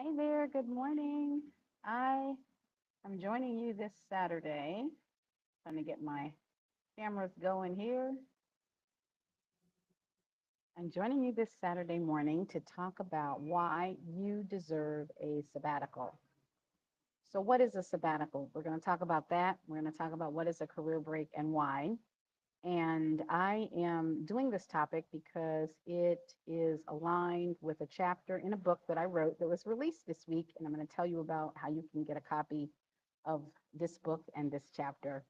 Hey there, good morning. I am joining you this Saturday. Trying to get my cameras going here. I'm joining you this Saturday morning to talk about why you deserve a sabbatical. So, what is a sabbatical? We're going to talk about that. We're going to talk about what is a career break and why. And I am doing this topic because it is aligned with a chapter in a book that I wrote that was released this week. And I'm going to tell you about how you can get a copy of this book and this chapter.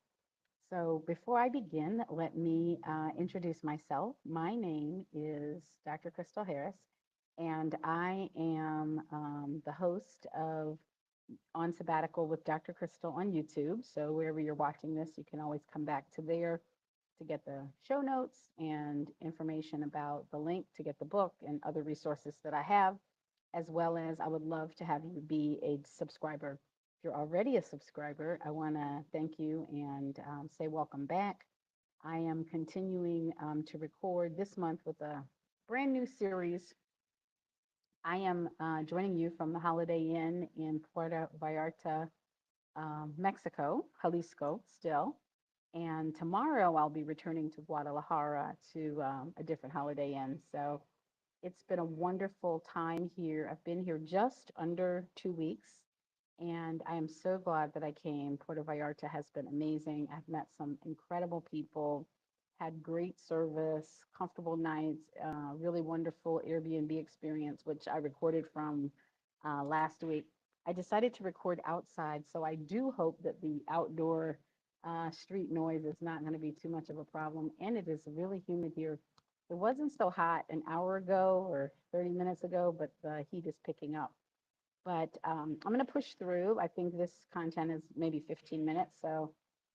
So before I begin, let me introduce myself. My name is Dr. Crystal Harris, and I am the host of On Sabbatical with Dr. Crystal on YouTube. So wherever you're watching this, you can always come back to there to get the show notes and information about the link to get the book and other resources that I have, as well as I would love to have you be a subscriber. If you're already a subscriber, I want to thank you and say welcome back. I am continuing to record this month with a brand new series. I am joining you from the Holiday Inn in Puerto Vallarta, Mexico, Jalisco, still. And tomorrow I'll be returning to Guadalajara to a different Holiday Inn. So it's been a wonderful time here. I've been here just under 2 weeks, and I am so glad that I came. Puerto Vallarta has been amazing. I've met some incredible people, had great service, comfortable nights, really wonderful Airbnb experience, which I recorded from last week. I decided to record outside, so I do hope that the outdoor street noise is not going to be too much of a problem. And it is really humid here. It wasn't so hot an hour ago or 30 minutes ago, but the heat is picking up. But I'm going to push through. I think this content is maybe 15 minutes. So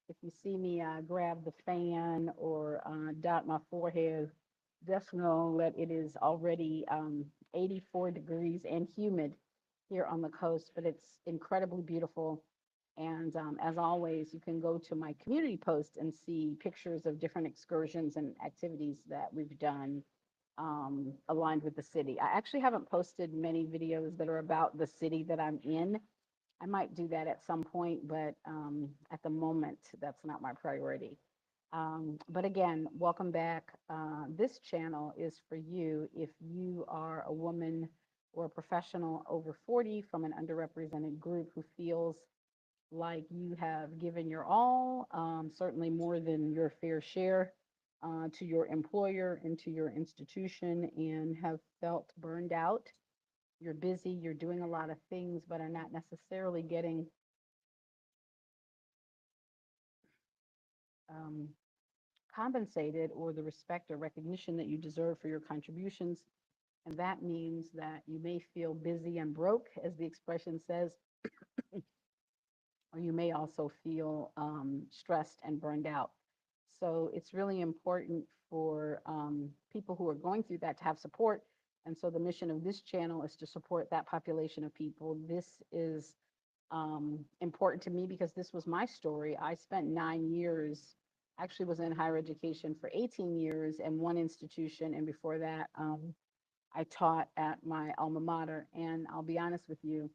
if you see me grab the fan or dot my forehead, just know that it is already 84 degrees and humid here on the coast, but it's incredibly beautiful. And as always, you can go to my community post and see pictures of different excursions and activities that we've done aligned with the city. I actually haven't posted many videos that are about the city that I'm in. I might do that at some point, but at the moment, that's not my priority. But again, welcome back. This channel is for you if you are a woman or a professional over 40 from an underrepresented group who feels like you have given your all, certainly more than your fair share to your employer and to your institution, and have felt burned out. You're busy, you're doing a lot of things, but are not necessarily getting um, compensated or the respect or recognition that you deserve for your contributions. And that means that you may feel busy and broke, as the expression says, or you may also feel stressed and burned out. So it's really important for people who are going through that to have support. And so the mission of this channel is to support that population of people. This is important to me because this was my story. I spent 9 years, actually was in higher education for 18 years in one institution. And before that, I taught at my alma mater. And I'll be honest with you,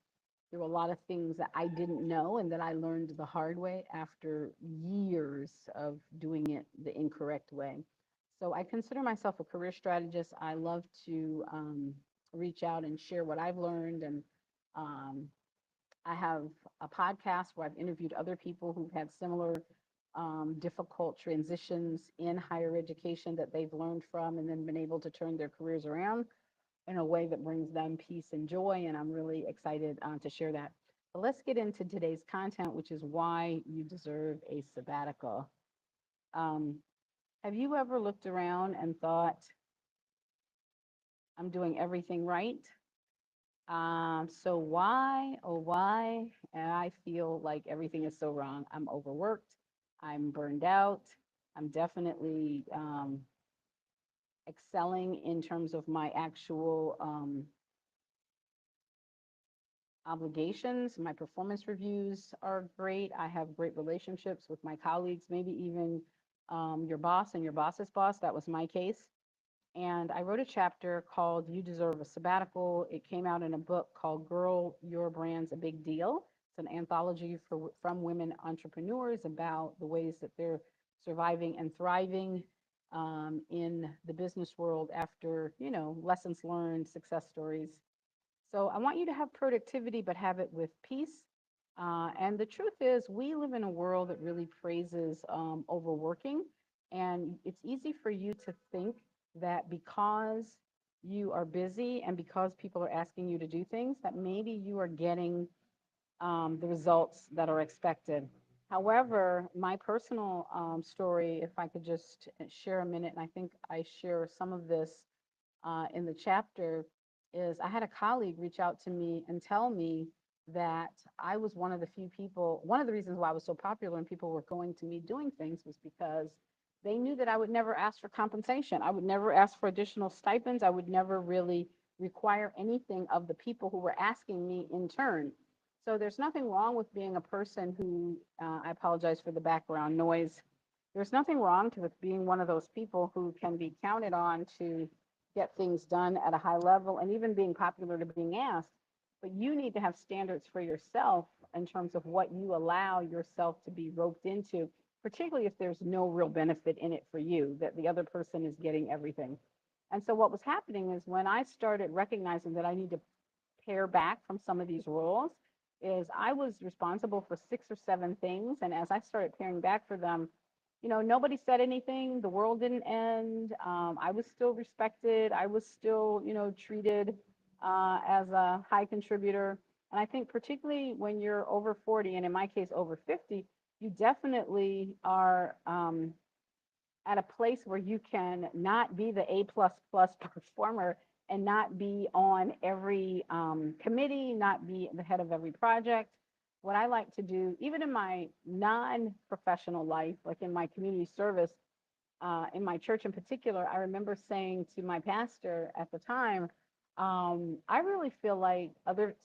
there were a lot of things that I didn't know and that I learned the hard way after years of doing it the incorrect way. So I consider myself a career strategist. I love to reach out and share what I've learned. And um, I have a podcast where I've interviewed other people who've had similar difficult transitions in higher education that they've learned from and then been able to turn their careers around in a way that brings them peace and joy. And I'm really excited to share that. But let's get into today's content, which is why you deserve a sabbatical. Um, have you ever looked around and thought, I'm doing everything right? So why, oh, why? And I feel like everything is so wrong. I'm overworked. I'm burned out. I'm definitely excelling in terms of my actual obligations. My performance reviews are great. I have great relationships with my colleagues, maybe even your boss and your boss's boss. That was my case. And I wrote a chapter called You Deserve a Sabbatical. It came out in a book called Girl, Your Brand's a Big Deal. It's an anthology from women entrepreneurs about the ways that they're surviving and thriving in the business world after, lessons learned, success stories. So I want you to have productivity, but have it with peace. And the truth is, we live in a world that really praises overworking. And it's easy for you to think that because you are busy and because people are asking you to do things, that maybe you are getting the results that are expected. However, my personal story, if I could just share a minute, and I think I share some of this in the chapter, is I had a colleague reach out to me and tell me that I was one of the few people. One of the reasons why I was so popular and people were going to me doing things was because they knew that I would never ask for compensation. I would never ask for additional stipends. I would never really require anything of the people who were asking me in turn. So there's nothing wrong with being a person who, I apologize for the background noise. There's nothing wrong with being one of those people who can be counted on to get things done at a high level and even being popular to being asked. But you need to have standards for yourself in terms of what you allow yourself to be roped into, particularly if there's no real benefit in it for you, that the other person is getting everything. And so what was happening is when I started recognizing that I need to pare back from some of these roles, is I was responsible for 6 or 7 things. And as I started paring back for them, nobody said anything. The world didn't end. I was still respected. I was still, treated as a high contributor. And I think particularly when you're over 40, and in my case, over 50, you definitely are at a place where you can not be the A plus plus performer and not be on every committee, not be the head of every project. What I like to do, even in my non-professional life, like in my community service, in my church in particular, I remember saying to my pastor at the time, I really feel like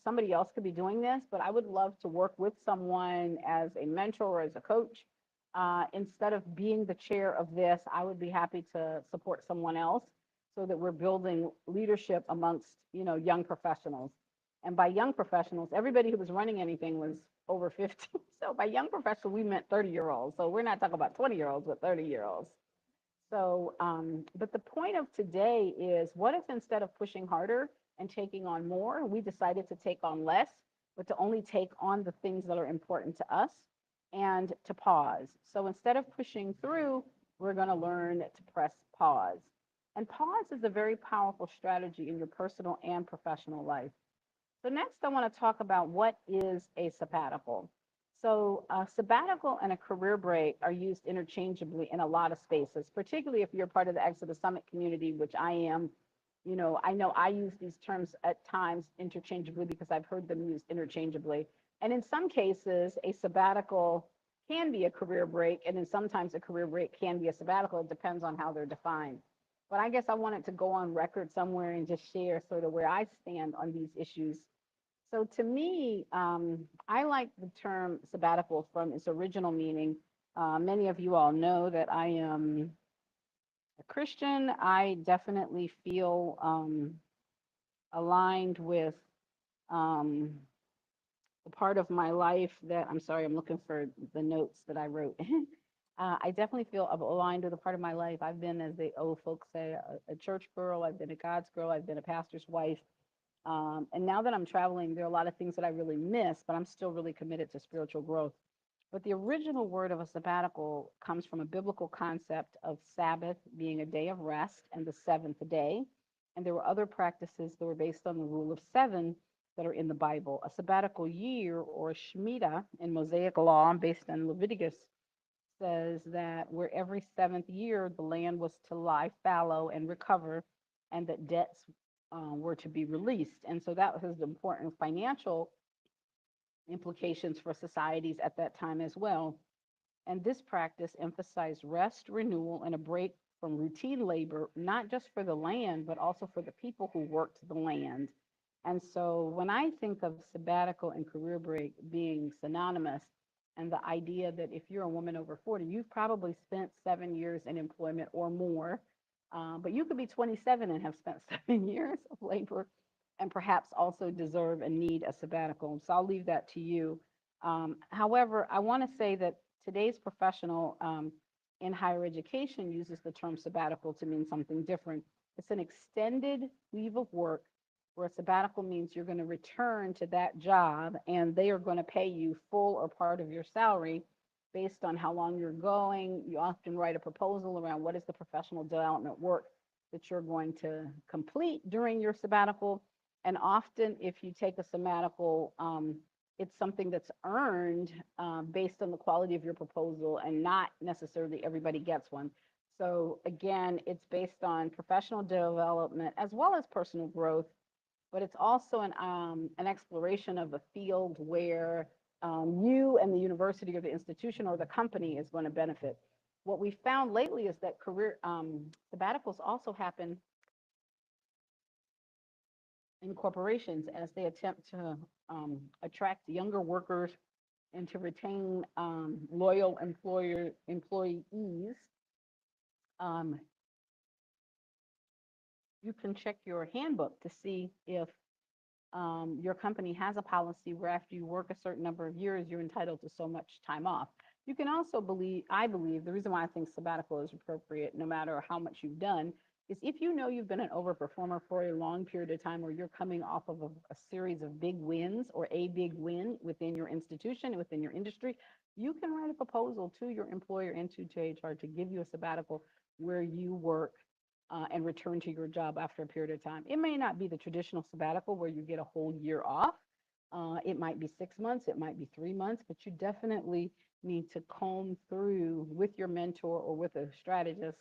somebody else could be doing this, but I would love to work with someone as a mentor or as a coach. Instead of being the chair of this, I would be happy to support someone else so that we're building leadership amongst, young professionals. And by young professionals, everybody who was running anything was over 50. So by young professional, we meant 30-year-olds. So we're not talking about 20-year-olds, but 30-year-olds. So, but the point of today is, what if instead of pushing harder and taking on more, we decided to take on less, but to only take on the things that are important to us and to pause. So instead of pushing through, we're going to learn to press pause. And pause is a very powerful strategy in your personal and professional life. So next, I want to talk about what is a sabbatical. So a sabbatical and a career break are used interchangeably in a lot of spaces, particularly if you're part of the Exodus Summit community, which I am. I know I use these terms at times interchangeably because I've heard them used interchangeably. And in some cases, a sabbatical can be a career break, and then sometimes a career break can be a sabbatical. It depends on how they're defined. But I guess I wanted to go on record somewhere and just share sort of where I stand on these issues. So to me, I like the term sabbatical from its original meaning. Many of you all know that I am a Christian. I definitely feel aligned with um, the part of my life that, I'm sorry, I'm looking for the notes that I wrote. I definitely feel aligned with a part of my life. I've been, as the old folks say, a church girl. I've been a God's girl. I've been a pastor's wife. And now that I'm traveling, there are a lot of things that I really miss, but I'm still really committed to spiritual growth. But the original word of a sabbatical comes from a biblical concept of Sabbath being a day of rest and the seventh day. And there were other practices that were based on the rule of seven that are in the Bible. A sabbatical year, or Shemitah in Mosaic law, based on Leviticus, says that where every seventh year the land was to lie fallow and recover, and that debts were to be released. And so that has important financial implications for societies at that time as well. And this practice emphasized rest, renewal, and a break from routine labor, not just for the land, but also for the people who worked the land. And so when I think of sabbatical and career break being synonymous, and the idea that if you're a woman over 40, you've probably spent 7 years in employment or more. But you could be 27 and have spent 7 years of labor and perhaps also deserve and need a sabbatical. So I'll leave that to you. However, I want to say that today's professional in higher education uses the term sabbatical to mean something different. It's an extended leave of work where a sabbatical means you're going to return to that job and they are going to pay you full or part of your salary based on how long you're going. You often write a proposal around what is the professional development work that you're going to complete during your sabbatical. And often, if you take a sabbatical, it's something that's earned based on the quality of your proposal, and not necessarily everybody gets one. So, again, it's based on professional development as well as personal growth, but it's also an exploration of a field where you and the university or the institution or the company is going to benefit. What we found lately is that career sabbaticals also happen in corporations as they attempt to attract younger workers and to retain loyal employees. Um, you can check your handbook to see if your company has a policy where after you work a certain number of years, you're entitled to so much time off. You can also I believe, the reason why I think sabbatical is appropriate, no matter how much you've done, is if you know you've been an overperformer for a long period of time, or you're coming off of a series of big wins or a big win within your institution, within your industry, you can write a proposal to your employer and to HR to give you a sabbatical where you work and return to your job after a period of time. It may not be the traditional sabbatical where you get a whole year off. It might be 6 months, it might be 3 months, but you definitely need to comb through with your mentor or with a strategist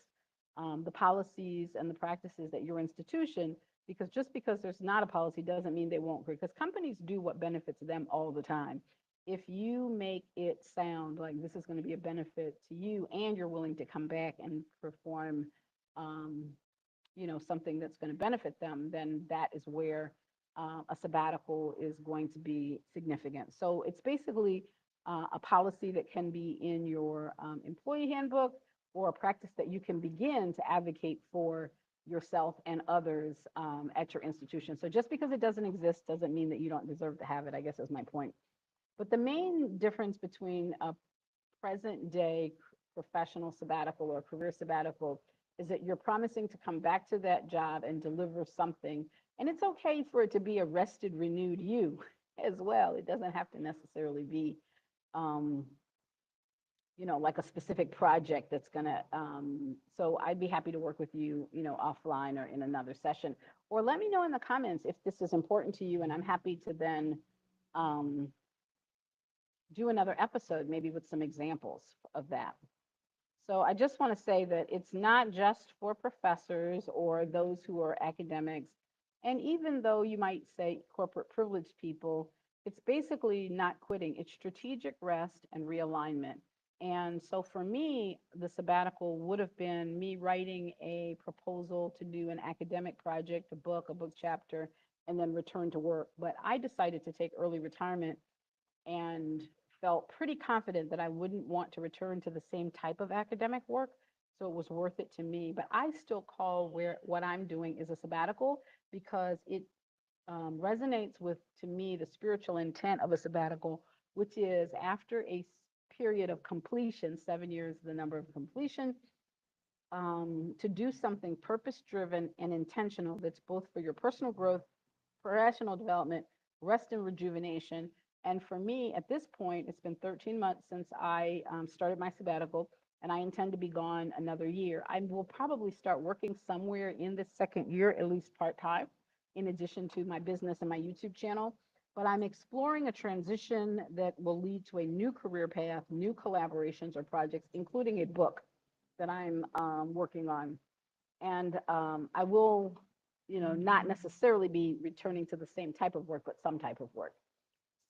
the policies and the practices at your institution, because just because there's not a policy doesn't mean they won't create, because companies do what benefits them all the time. If you make it sound like this is going to be a benefit to you and you're willing to come back and perform um, something that's going to benefit them, then that is where a sabbatical is going to be significant. So it's basically a policy that can be in your employee handbook, or a practice that you can begin to advocate for yourself and others at your institution. So just because it doesn't exist doesn't mean that you don't deserve to have it, I guess is my point. But the main difference between a present day professional sabbatical or career sabbatical is that you're promising to come back to that job and deliver something. And it's okay for it to be a rested, renewed you as well. It doesn't have to necessarily be, um, like a specific project that's going to. So I'd be happy to work with you, offline or in another session. Or let me know in the comments if this is important to you, and I'm happy to then um, do another episode, maybe with some examples of that. So I just want to say that it's not just for professors or those who are academics. And even though you might say corporate privileged people, it's basically not quitting. It's strategic rest and realignment. And so for me, the sabbatical would have been me writing a proposal to do an academic project, a book chapter, and then return to work. But I decided to take early retirement and felt pretty confident that I wouldn't want to return to the same type of academic work. So it was worth it to me. But I still call what I'm doing is a sabbatical, because it resonates with, to me, the spiritual intent of a sabbatical, which is after a period of completion, 7 years, the number of completion, to do something purpose driven and intentional that's both for your personal growth, professional development, rest and rejuvenation. And for me, at this point, it's been 13 months since I started my sabbatical, and I intend to be gone another year. I will probably start working somewhere in the second year, at least part time, in addition to my business and my YouTube channel. But I'm exploring a transition that will lead to a new career path, new collaborations or projects, including a book that I'm working on. And I will, not necessarily be returning to the same type of work, but some type of work.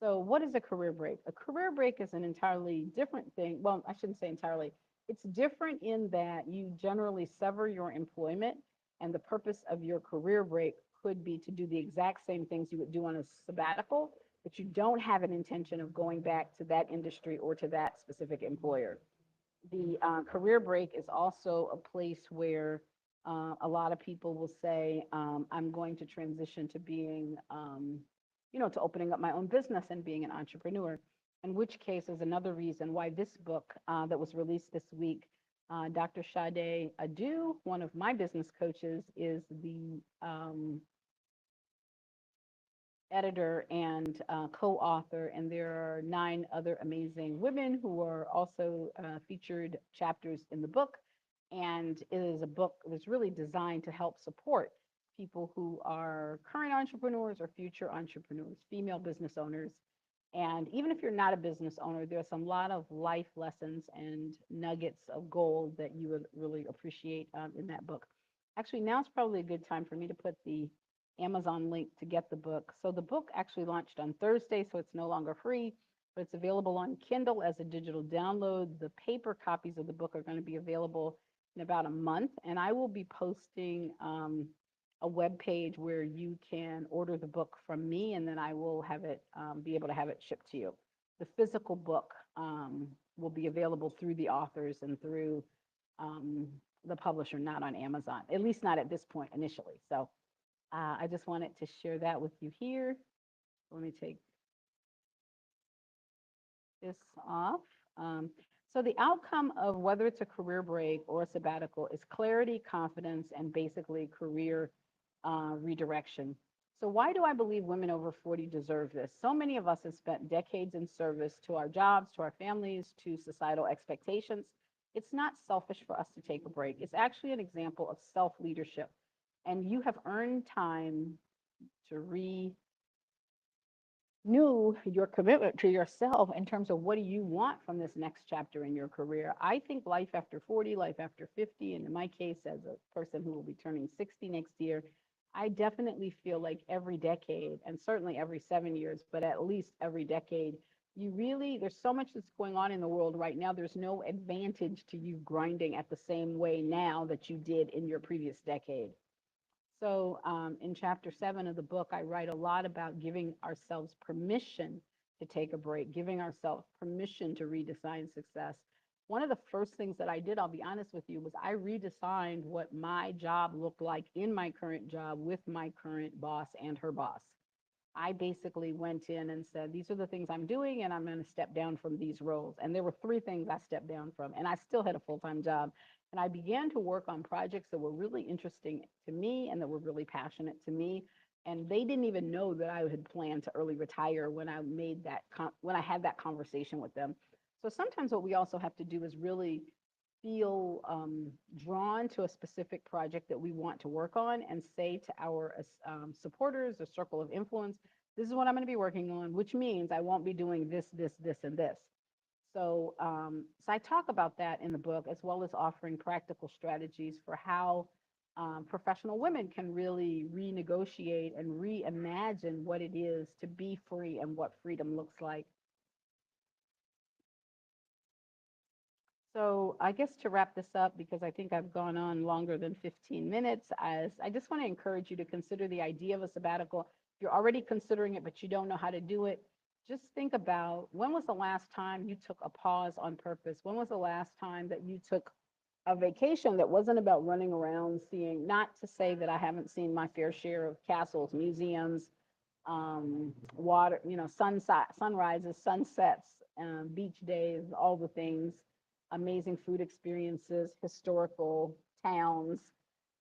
So, what is a career break? A career break is an entirely different thing. Well, I shouldn't say entirely. It's different in that you generally sever your employment, and the purpose of your career break could be to do the exact same things you would do on a sabbatical, but you don't have an intention of going back to that industry or to that specific employer. The career break is also a place where A lot of people will say, I'm going to transition to being, to opening up my own business and being an entrepreneur. In which case is another reason why this book that was released this week, Dr. Sade Adu, one of my business coaches, is the editor and co-author, and there are 9 other amazing women who are also featured chapters in the book. And it is a book that's really designed to help support people who are current entrepreneurs or future entrepreneurs, female business owners. And even if you're not a business owner, there's a lot of life lessons and nuggets of gold that you would really appreciate in that book. Actually, now is probably a good time for me to put the Amazon link to get the book. So the book actually launched on Thursday, so it's no longer free, but it's available on Kindle as a digital download. The paper copies of the book are going to be available in about a month, and I will be posting a web page where you can order the book from me, and then I will have it be able to have it shipped to you. The physical book will be available through the authors and through the publisher, not on Amazon, at least not at this point initially. So I just wanted to share that with you here. Let me take this off. So the outcome of whether it's a career break or a sabbatical is clarity, confidence, and basically career redirection. So why do I believe women over 40 deserve this? So many of us have spent decades in service to our jobs, to our families, to societal expectations. It's not selfish for us to take a break. It's actually an example of self-leadership. And you have earned time to renew your commitment to yourself in terms of what do you want from this next chapter in your career. I think life after 40, life after 50, and in my case, as a person who will be turning 60 next year, I definitely feel like every decade, and certainly every 7 years, but at least every decade, there's so much that's going on in the world right now. There's no advantage to you grinding at the same way now that you did in your previous decade. So in chapter 7 of the book, I write a lot about giving ourselves permission to take a break, giving ourselves permission to redesign success. One of the first things that I did, I'll be honest with you, was I redesigned what my job looked like in my current job with my current boss and her boss. I basically went in and said, these are the things I'm doing, and I'm going to step down from these roles. And there were 3 things I stepped down from, and I still had a full-time job. And I began to work on projects that were really interesting to me and that were really passionate to me. And they didn't even know that I had planned to early retire when I when I had that conversation with them. So sometimes what we also have to do is really feel drawn to a specific project that we want to work on and say to our supporters, a circle of influence, this is what I'm going to be working on, which means I won't be doing this, this, this, and this. So I talk about that in the book, as well as offering practical strategies for how professional women can really renegotiate and reimagine what it is to be free and what freedom looks like. So I guess to wrap this up, because I think I've gone on longer than 15 minutes, as I just want to encourage you to consider the idea of a sabbatical. If you're already considering it, but you don't know how to do it, just think about, when was the last time you took a pause on purpose? When was the last time that you took a vacation that wasn't about running around seeing, not to say that I haven't seen my fair share of castles, museums, water, sunrises, sunsets, beach days, all the things, amazing food experiences, historical towns,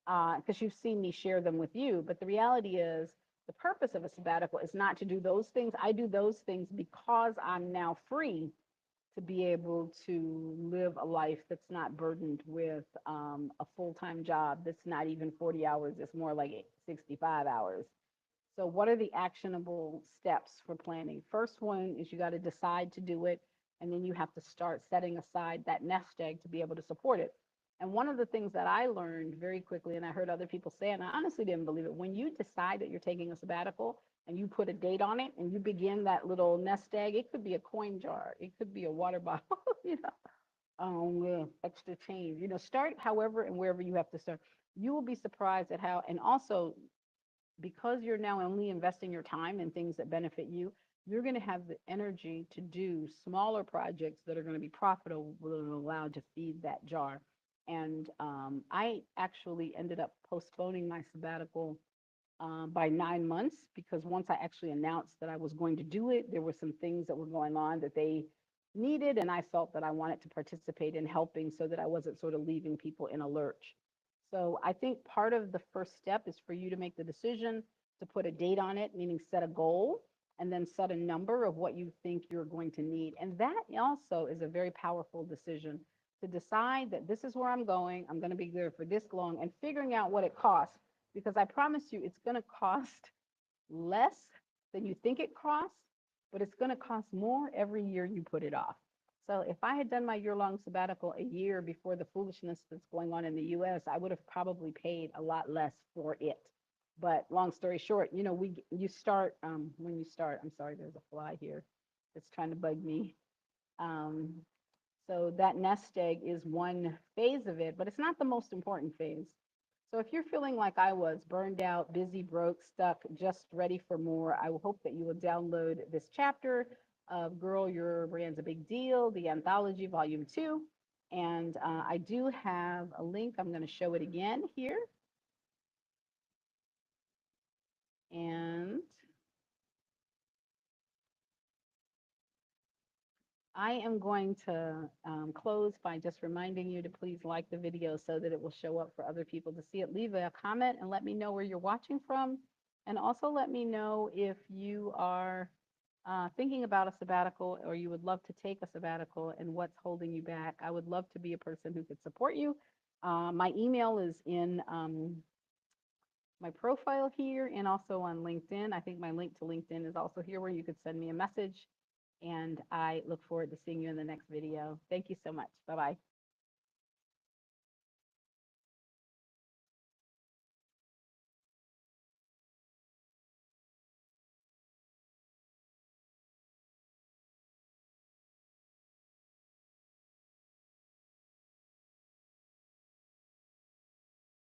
because you've seen me share them with you. But the reality is, the purpose of a sabbatical is not to do those things. I do those things because I'm now free to be able to live a life that's not burdened with a full-time job that's not even 40 hours, it's more like 65 hours. So what are the actionable steps for planning? First one is you got to decide to do it, and then you have to start setting aside that nest egg to be able to support it. And one of the things that I learned very quickly, and I heard other people say, and I honestly didn't believe it, when you decide that you're taking a sabbatical and you put a date on it and you begin that little nest egg, it could be a coin jar, it could be a water bottle, extra change, start however and wherever you have to start. You will be surprised at how, and also because you're now only investing your time in things that benefit you, you're going to have the energy to do smaller projects that are going to be profitable and allowed to feed that jar. And I actually ended up postponing my sabbatical by 9 months, because once I actually announced that I was going to do it, there were some things that were going on that they needed, and I felt that I wanted to participate in helping so that I wasn't sort of leaving people in a lurch. So I think part of the first step is for you to make the decision to put a date on it, meaning set a goal and then set a number of what you think you're going to need. And that also is a very powerful decision, to decide that this is where I'm going to be there for this long, and figuring out what it costs, because I promise you it's going to cost less than you think it costs, but it's going to cost more every year you put it off. So if I had done my year-long sabbatical a year before the foolishness that's going on in the US, I would have probably paid a lot less for it. But long story short, you start when you start. I'm sorry, there's a fly here that's trying to bug me. Um, so that nest egg is one phase of it, but it's not the most important phase. So if you're feeling like I was, burned out, busy, broke, stuck, just ready for more, I will hope that you will download this chapter of Girl, Your Brand's a Big Deal, the anthology, volume 2. And I do have a link. I'm going to show it again here. And I am going to close by just reminding you to please like the video so that it will show up for other people to see it. Leave a comment and let me know where you're watching from. And also let me know if you are thinking about a sabbatical, or you would love to take a sabbatical, and what's holding you back. I would love to be a person who could support you. My email is in my profile here and also on LinkedIn. I think my link to LinkedIn is also here, where you could send me a message. And I look forward to seeing you in the next video. Thank you so much. Bye-bye.